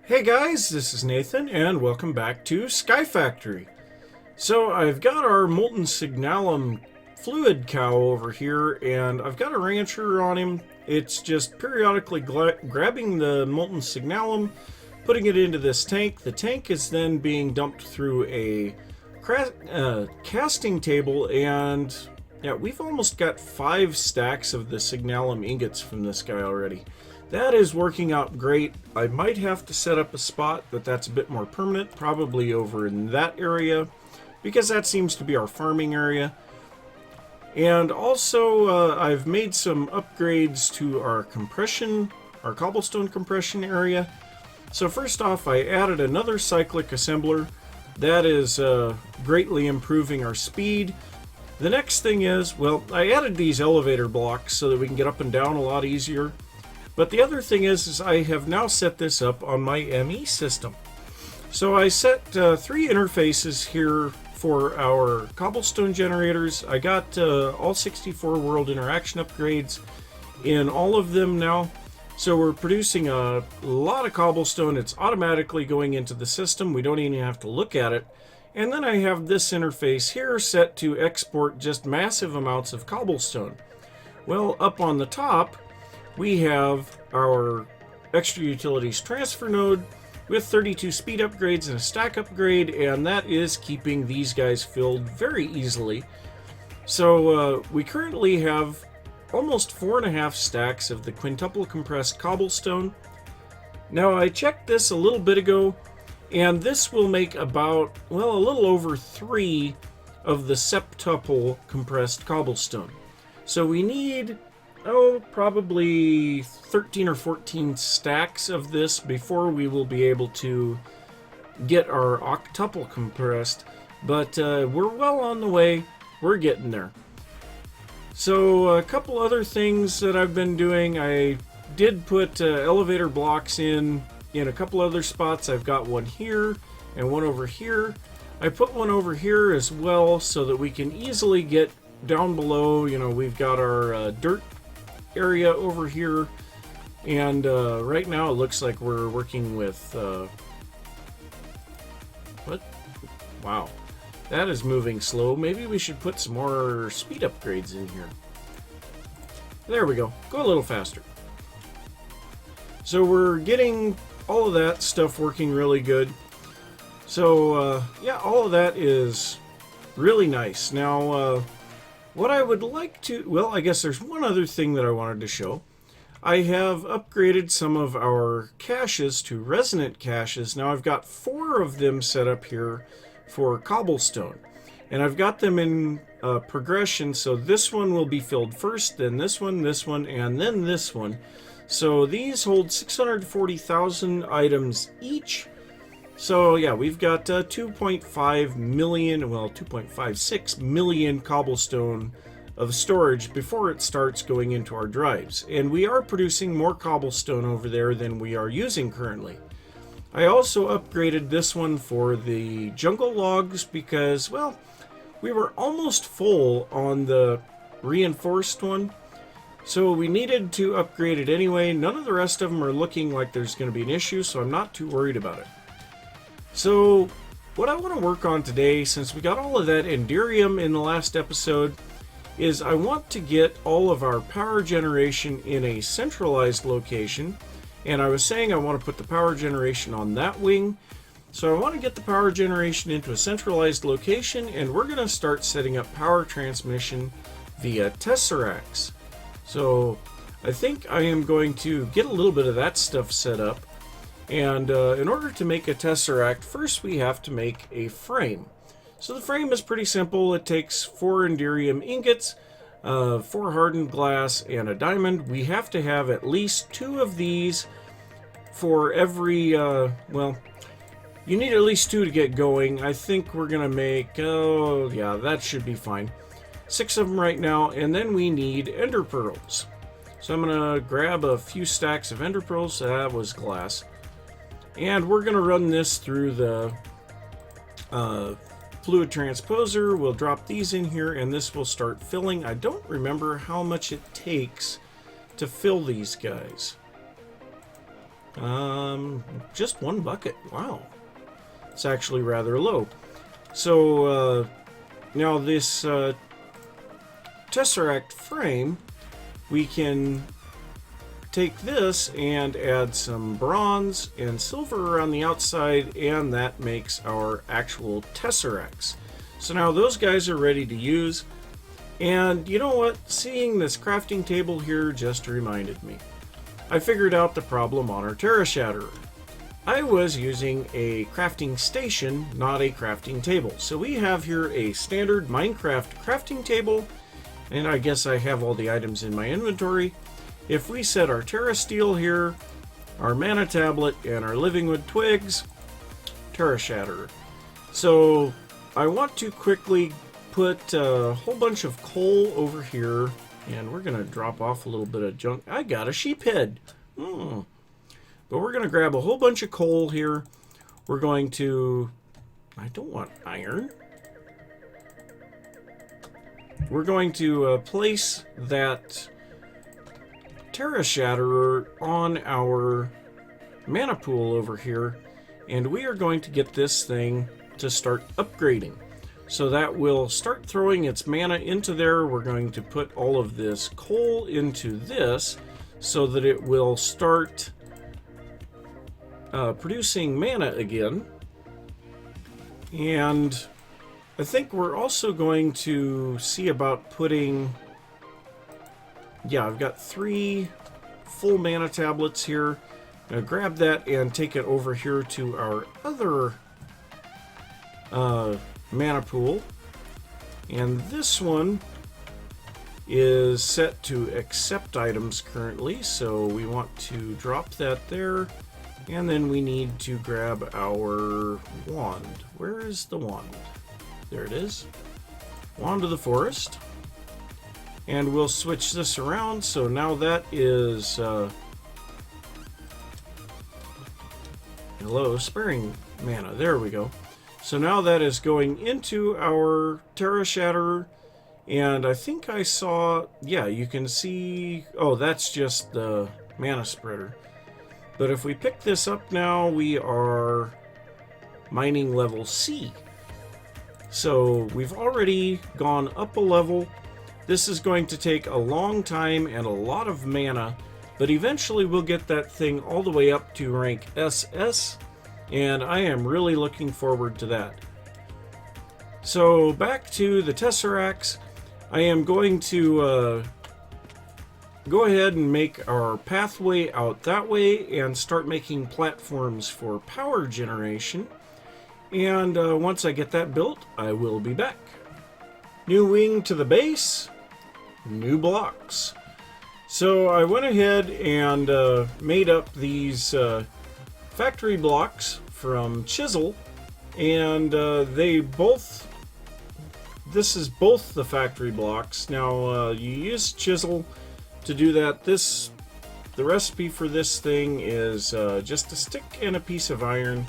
Hey guys, this is Nathan and welcome back to Sky Factory. So I've got our molten signalum fluid cow over here and I've got a rancher on him. It's just periodically grabbing the molten signalum, putting it into this tank. The tank is then being dumped through a casting table, and yeah, we've almost got 5 stacks of the signalum ingots from this guy already. That is working out great. I might have to set up a spot that's a bit more permanent, probably over in that area, because that seems to be our farming area. And also, I've made some upgrades to our cobblestone compression area. So first off, I added another cyclic assembler. That is greatly improving our speed. The next thing is, well, I added these elevator blocks so that we can get up and down a lot easier. But the other thing is I have now set this up on my ME system. So I set 3 interfaces here for our cobblestone generators. I got all 64 world interaction upgrades in all of them now. So we're producing a lot of cobblestone. It's automatically going into the system. We don't even have to look at it. And then I have this interface here set to export just massive amounts of cobblestone. Well, up on the top, we have our extra utilities transfer node with 32 speed upgrades and a stack upgrade, and that is keeping these guys filled very easily. So we currently have almost 4.5 stacks of the quintuple compressed cobblestone. Now I checked this a little bit ago, and this will make about, well, a little over 3 of the septuple compressed cobblestone. So we need probably 13 or 14 stacks of this before we will be able to get our octuple compressed. But we're well on the way. We're getting there. So a couple other things that I've been doing. I did put elevator blocks in a couple other spots. I've got one here and one over here. I put one over here as well so that we can easily get down below. You know, we've got our dirt area over here, and right now it looks like we're working with what? Wow, that is moving slow. Maybe we should put some more speed upgrades in here. There we go. Go a little faster. So we're getting all of that stuff working really good. So yeah, all of that is really nice. Now what I would like to, well, I guess there's one other thing that I wanted to show. I have upgraded some of our caches to resonant caches. Now I've got 4 of them set up here for cobblestone. And I've got them in progression, so this one will be filled first, then this one, and then this one. So these hold 640,000 items each. So yeah, we've got 2.5 million, well, 2.56 million cobblestone of storage before it starts going into our drives. And we are producing more cobblestone over there than we are using currently. I also upgraded this one for the jungle logs because, well, we were almost full on the reinforced one. So we needed to upgrade it anyway. None of the rest of them are looking like there's going to be an issue, so I'm not too worried about it. So what I want to work on today, since we got all of that Enderium in the last episode, is I want to get all of our power generation in a centralized location. And I was saying I want to put the power generation on that wing. So I want to get the power generation into a centralized location, and we're going to start setting up power transmission via tesseracts. So I think I am going to get a little bit of that stuff set up. And in order to make a tesseract, first we have to make a frame. So the frame is pretty simple. It takes 4 Enderium ingots, 4 hardened glass, and a diamond. We have to have at least 2 of these for every, well, you need at least 2 to get going. I think we're going to make, oh yeah, that should be fine. 6 of them right now, and then we need ender pearls. So I'm going to grab a few stacks of ender pearls. That was glass. And we're going to run this through the fluid transposer. We'll drop these in here, and this will start filling. I don't remember how much it takes to fill these guys. Just one bucket. Wow. It's actually rather low. So, now this Tesseract frame, we can take this and add some bronze and silver around the outside, and that makes our actual Tesseracts. So now those guys are ready to use. And you know what? Seeing this crafting table here just reminded me. I figured out the problem on our Terra Shatterer. I was using a crafting station, not a crafting table. So we have here a standard Minecraft crafting table, and I guess I have all the items in my inventory. If we set our Terra Steel here, our Mana Tablet, and our Living Wood Twigs, Terra Shatterer. So I want to quickly put a whole bunch of coal over here, and we're going to drop off a little bit of junk. I got a sheep head. But we're going to grab a whole bunch of coal here. We're going to... I don't want iron. We're going to place that Terra Shatterer on our mana pool over here, and we are going to get this thing to start upgrading. So that will start throwing its mana into there. We're going to put all of this coal into this so that it will start producing mana again. And I think we're also going to see about putting... Yeah, I've got 3 full mana tablets here. I'm going to grab that and take it over here to our other mana pool. And this one is set to accept items currently, so we want to drop that there. And then we need to grab our wand. Where is the wand? There it is. Wand of the Forest. And we'll switch this around. So now that is... hello, sparing mana. There we go. So now that is going into our Terra Shatterer. And I think I saw... Yeah, you can see... Oh, that's just the mana spreader. But if we pick this up now, we are mining level C. So we've already gone up a level. This is going to take a long time and a lot of mana, but eventually we'll get that thing all the way up to rank SS, and I am really looking forward to that. So back to the Tesseracts. I am going to go ahead and make our pathway out that way and start making platforms for power generation. And once I get that built, I will be back. New wing to the base, new blocks. So I went ahead and made up these factory blocks from chisel, and this is both the factory blocks. Now you use chisel to do that. The recipe for this thing is just a stick and a piece of iron.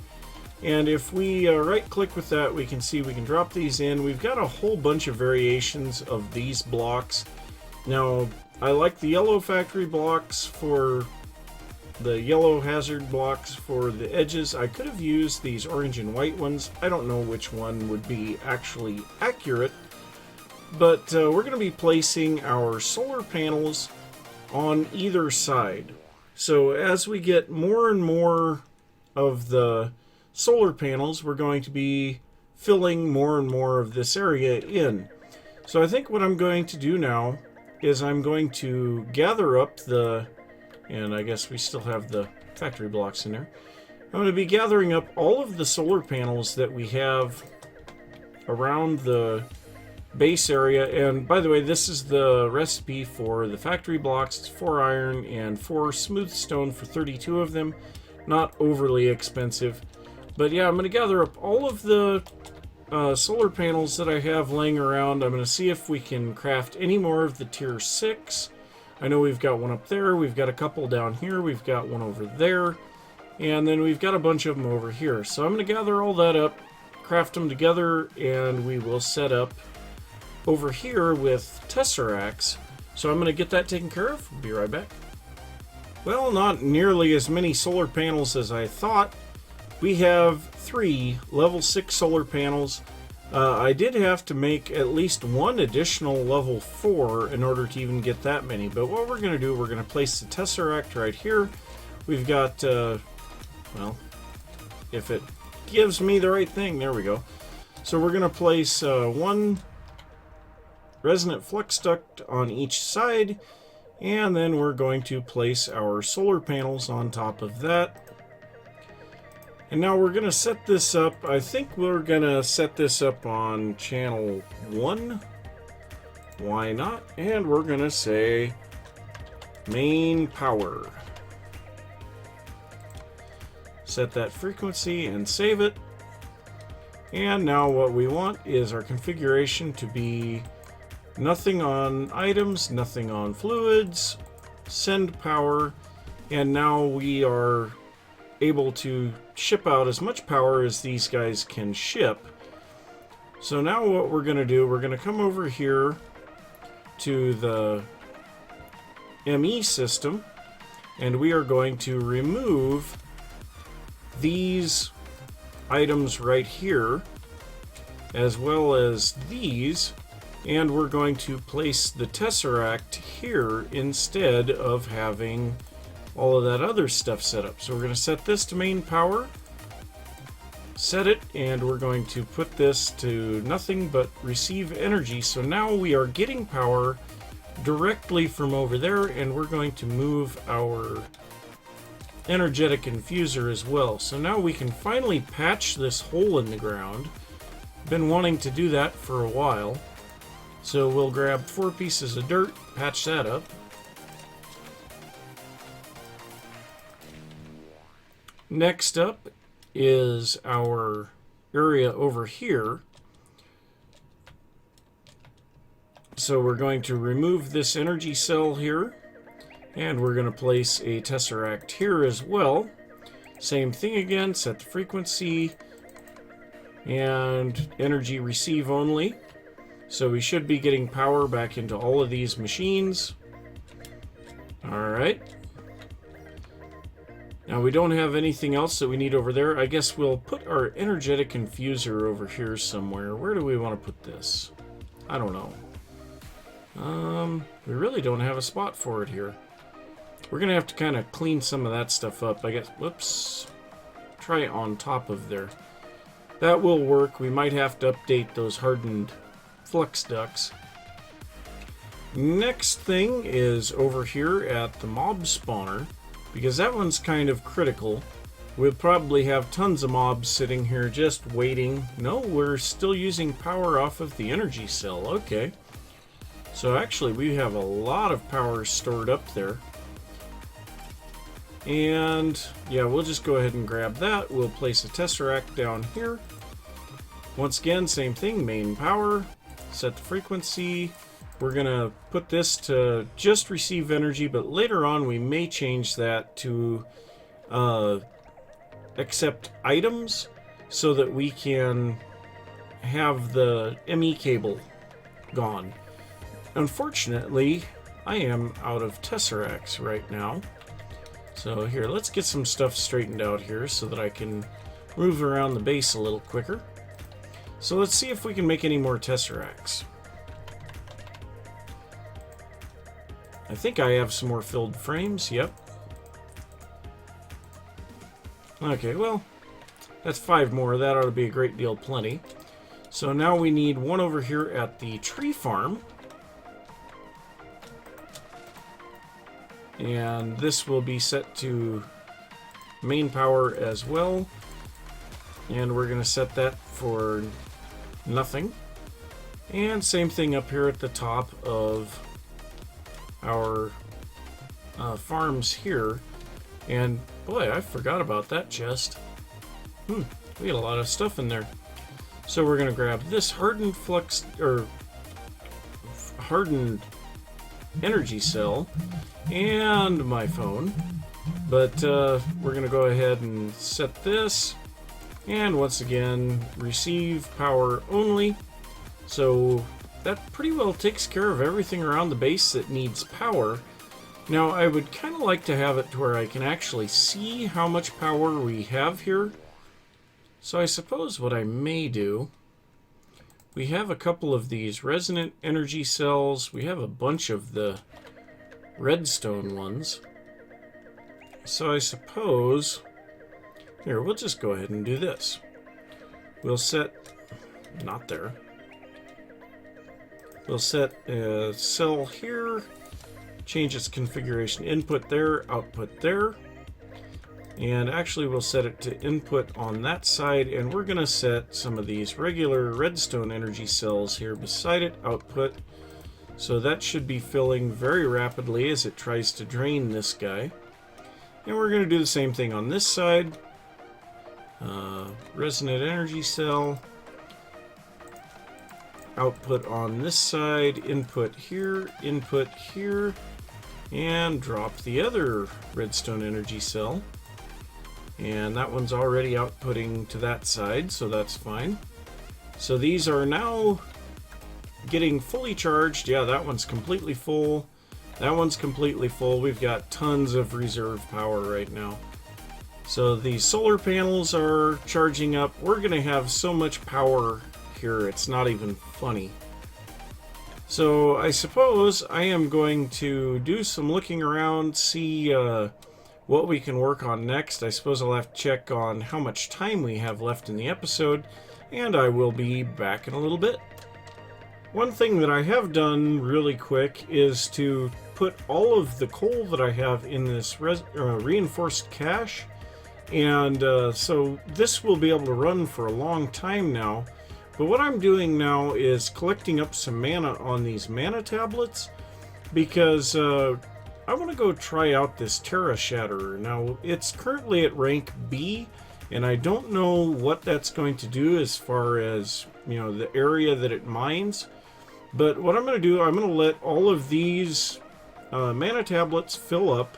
And if we right click with that, we can see we can drop these in. We've got a whole bunch of variations of these blocks. Now, I like the yellow factory blocks for the yellow hazard blocks for the edges. I could have used these orange and white ones. I don't know which one would be actually accurate. But we're going to be placing our solar panels on either side. So as we get more and more of the solar panels, we're going to be filling more and more of this area in. So I think what I'm going to do now is I'm going to gather up and I guess we still have the factory blocks in there. I'm going to be gathering up all of the solar panels that we have around the base area. And by the way, this is the recipe for the factory blocks. It's 4 iron and 4 smooth stone for 32 of them. Not overly expensive. But yeah, I'm going to gather up all of the solar panels that I have laying around. I'm going to see if we can craft any more of the tier 6. I know we've got one up there. We've got a couple down here. We've got one over there. And then we've got a bunch of them over here. So I'm going to gather all that up, craft them together, and we will set up over here with Tesseracts. So I'm going to get that taken care of. Be right back. Well, not nearly as many solar panels as I thought. We have 3 level 6 solar panels. I did have to make at least one additional level 4 in order to even get that many. But what we're going to do, we're going to place the Tesseract right here. We've got, well, if it gives me the right thing, there we go. So we're going to place one resonant flux duct on each side, and then we're going to place our solar panels on top of that. And now we're going to set this up. I think we're going to set this up on channel 1. Why not? And we're going to say main power. Set that frequency and save it. And now what we want is our configuration to be nothing on items, nothing on fluids, send power, and now we are able to ship out as much power as these guys can ship. So now what we're going to do, we're going to come over here to the ME system, and we are going to remove these items right here, as well as these, and we're going to place the Tesseract here instead of having all of that other stuff set up. So we're going to set this to main power, set it, and we're going to put this to nothing but receive energy. So now we are getting power directly from over there, and we're going to move our energetic infuser as well. So now we can finally patch this hole in the ground. Been wanting to do that for a while. So we'll grab 4 pieces of dirt, patch that up. Next up is our area over here. So we're going to remove this energy cell here, and we're going to place a Tesseract here as well. Same thing again, set the frequency and energy receive only. So we should be getting power back into all of these machines. Alright. Now we don't have anything else that we need over there. I guess we'll put our energetic infuser over here somewhere. Where do we want to put this? I don't know. We really don't have a spot for it here. We're going to have to kind of clean some of that stuff up. I guess, whoops. Try it on top of there. That will work. We might have to update those hardened flux ducts. Next thing is over here at the mob spawner, because that one's kind of critical. We'll probably have tons of mobs sitting here just waiting. No, we're still using power off of the energy cell. Okay. So actually we have a lot of power stored up there. And yeah, we'll just go ahead and grab that. We'll place a Tesseract down here. Once again, same thing, main power, set the frequency. We're going to put this to just receive energy, but later on we may change that to accept items so that we can have the ME cable gone. Unfortunately, I am out of Tesseracts right now. So here, let's get some stuff straightened out here so that I can move around the base a little quicker. So let's see if we can make any more Tesseracts. I think I have some more filled frames, yep. Okay, well, that's 5 more. That ought to be a great deal plenty. So now we need one over here at the tree farm. And this will be set to main power as well. And we're going to set that for nothing. And same thing up here at the top of our farms here. And boy, I forgot about that chest. We got a lot of stuff in there. So we're going to grab this hardened flux, or hardened energy cell, and my phone. But we're going to go ahead and set this. And once again, receive power only. So that pretty well takes care of everything around the base that needs power. Now, I would kind of like to have it to where I can actually see how much power we have here. So I suppose what I may do, we have a couple of these resonant energy cells. We have a bunch of the redstone ones. So I suppose, here, we'll just go ahead and do this. We'll set, not there. We'll set a cell here, change its configuration, input there, output there. And actually we'll set it to input on that side, and we're going to set some of these regular redstone energy cells here beside it, output. So that should be filling very rapidly as it tries to drain this guy. And we're going to do the same thing on this side. Resonant energy cell. Output on this side, input here, and drop the other redstone energy cell. And that one's already outputting to that side, so that's fine. So these are now getting fully charged. Yeah, that one's completely full. That one's completely full. We've got tons of reserve power right now. So the solar panels are charging up. We're going to have so much power here, it's not even funny. So I suppose I am going to do some looking around, see what we can work on next. I suppose I'll have to check on how much time we have left in the episode, and I will be back in a little bit. One thing that I have done really quick is to put all of the coal that I have in this reinforced cache, and so this will be able to run for a long time now. But what I'm doing now is collecting up some mana on these mana tablets, because I want to go try out this Terra Shatterer. Now, it's currently at rank B, and I don't know what that's going to do as far as, you know, the area that it mines. But what I'm going to do, I'm going to let all of these mana tablets fill up.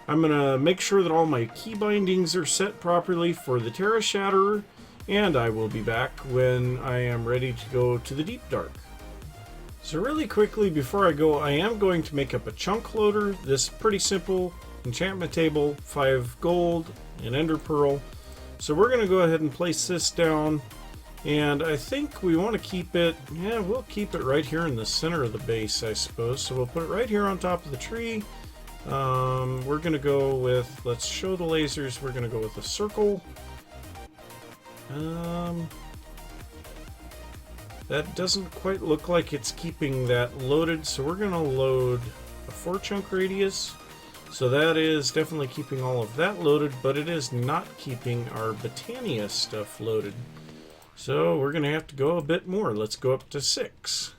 I'm going to make sure that all my key bindings are set properly for the Terra Shatterer, and I will be back when I am ready to go to the Deep Dark. So really quickly before I go, I am going to make up a chunk loader. This pretty simple enchantment table, 5 gold, an ender pearl. So we're going to go ahead and place this down, and I think we want to keep it, yeah, we'll keep it right here in the center of the base, I suppose. So we'll put it right here on top of the tree. We're going to go with, let's show the lasers, we're going to go with a circle. That doesn't quite look like it's keeping that loaded, so we're going to load a 4 chunk radius. So that is definitely keeping all of that loaded, but it is not keeping our Botania stuff loaded. So we're going to have to go a bit more. Let's go up to 6.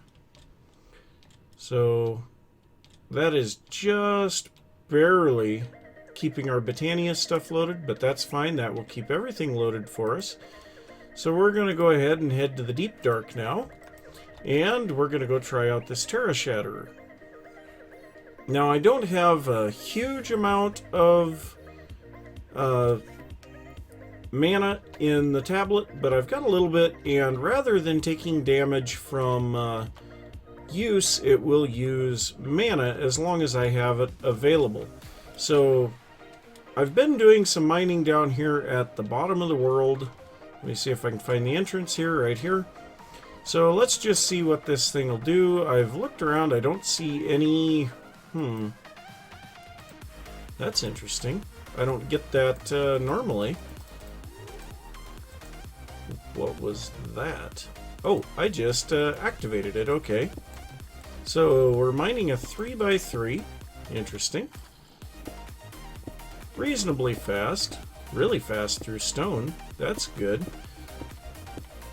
So that is just barely keeping our Botania stuff loaded, but that's fine. That will keep everything loaded for us. So we're going to go ahead and head to the Deep Dark now, and we're going to go try out this Terra Shatterer. Now, I don't have a huge amount of mana in the tablet, but I've got a little bit, and rather than taking damage from use, it will use mana as long as I have it available. So I've been doing some mining down here at the bottom of the world. Let me see if I can find the entrance here, right here. So let's just see what this thing will do. I've looked around, I don't see any... That's interesting. I don't get that normally. What was that? Oh, I just activated it, okay. So we're mining a 3x3. Interesting. Reasonably fast. Really fast through stone. That's good.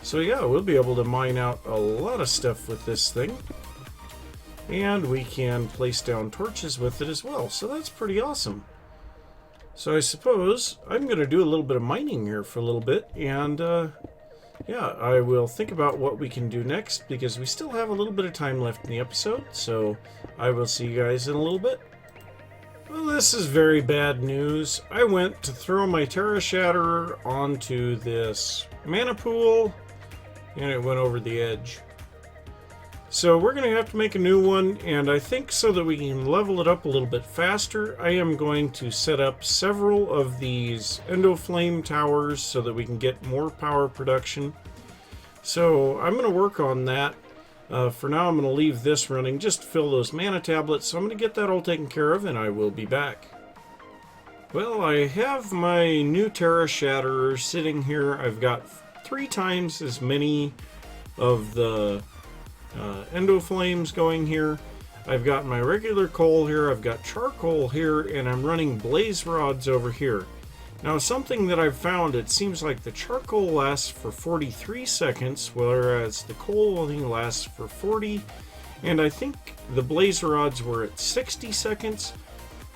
So yeah, we'll be able to mine out a lot of stuff with this thing. And we can place down torches with it as well. So that's pretty awesome. So I suppose I'm going to do a little bit of mining here for a little bit. And yeah, I will think about what we can do next, because we still have a little bit of time left in the episode. So I will see you guys in a little bit. Well, this is very bad news. I went to throw my Terra Shatterer onto this mana pool, and it went over the edge. So we're going to have to make a new one, and I think so that we can level it up a little bit faster, I am going to set up several of these endoflame towers so that we can get more power production. So I'm going to work on that. For now, I'm going to leave this running just to fill those mana tablets, so I'm going to get that all taken care of, and I will be back. Well, I have my new Terra Shatterer sitting here. I've got 3 times as many of the endoflames going here. I've got my regular coal here, I've got charcoal here, and I'm running blaze rods over here. Now, something that I've found, it seems like the charcoal lasts for 43 seconds, whereas the coal only lasts for 40, and I think the blaze rods were at 60 seconds,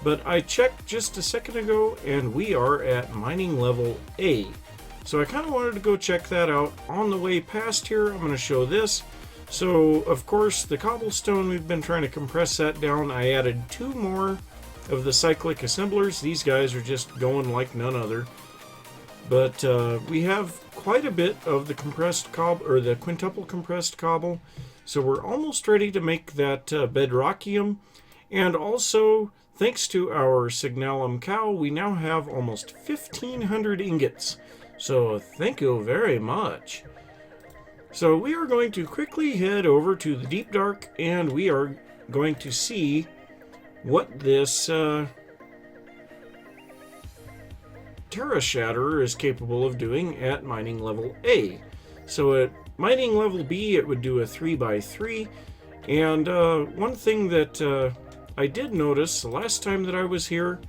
but I checked just a second ago, and we are at mining level A. So I kind of wanted to go check that out. On the way past here, I'm going to show this. So, of course, the cobblestone, we've been trying to compress that down. I added 2 more of the cyclic assemblers. These guys are just going like none other. But we have quite a bit of the compressed cobble, or the quintuple compressed cobble. So we're almost ready to make that bedrockium. And also, thanks to our signalum cow, we now have almost 1,500 ingots. So thank you very much. So we are going to quickly head over to the Deep Dark, and we are going to see what this Terra Shatterer is capable of doing at mining level A. So at mining level B, it would do a 3x3. And one thing that I did notice the last time that I was here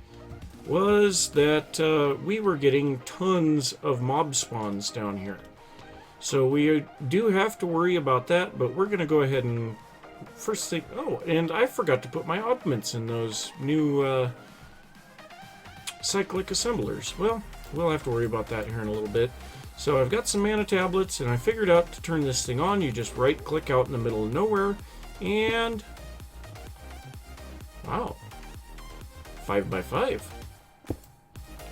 was that we were getting tons of mob spawns down here. So we do have to worry about that, but we're going to go ahead and first thing... Oh, and I forgot to put my augments in those new cyclic assemblers. Well, we'll have to worry about that here in a little bit. So I've got some mana tablets, and I figured out to turn this thing on, you just right-click out in the middle of nowhere, and... Wow. 5x5.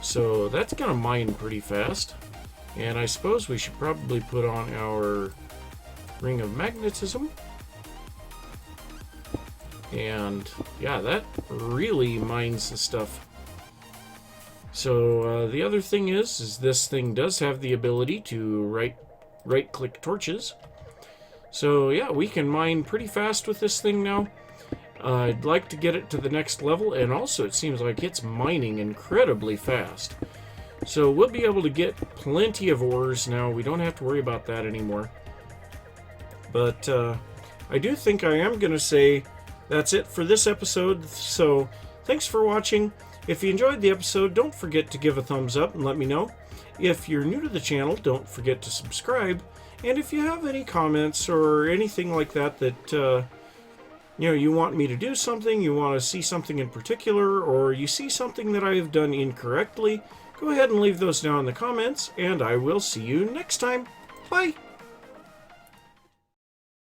So that's going to mine pretty fast. And I suppose we should probably put on our ring of magnetism. And yeah, that really mines the stuff. So the other thing is this thing does have the ability to right-click torches. So yeah, we can mine pretty fast with this thing now. I'd like to get it to the next level, and also it seems like it's mining incredibly fast. So we'll be able to get plenty of ores now. We don't have to worry about that anymore. But I do think I am going to say that's it for this episode. So thanks for watching. If you enjoyed the episode, don't forget to give a thumbs up and let me know. If you're new to the channel, don't forget to subscribe. And if you have any comments or anything like that you want me to do something, you want to see something in particular, or you see something that I have done incorrectly, go ahead and leave those down in the comments, and I will see you next time. Bye!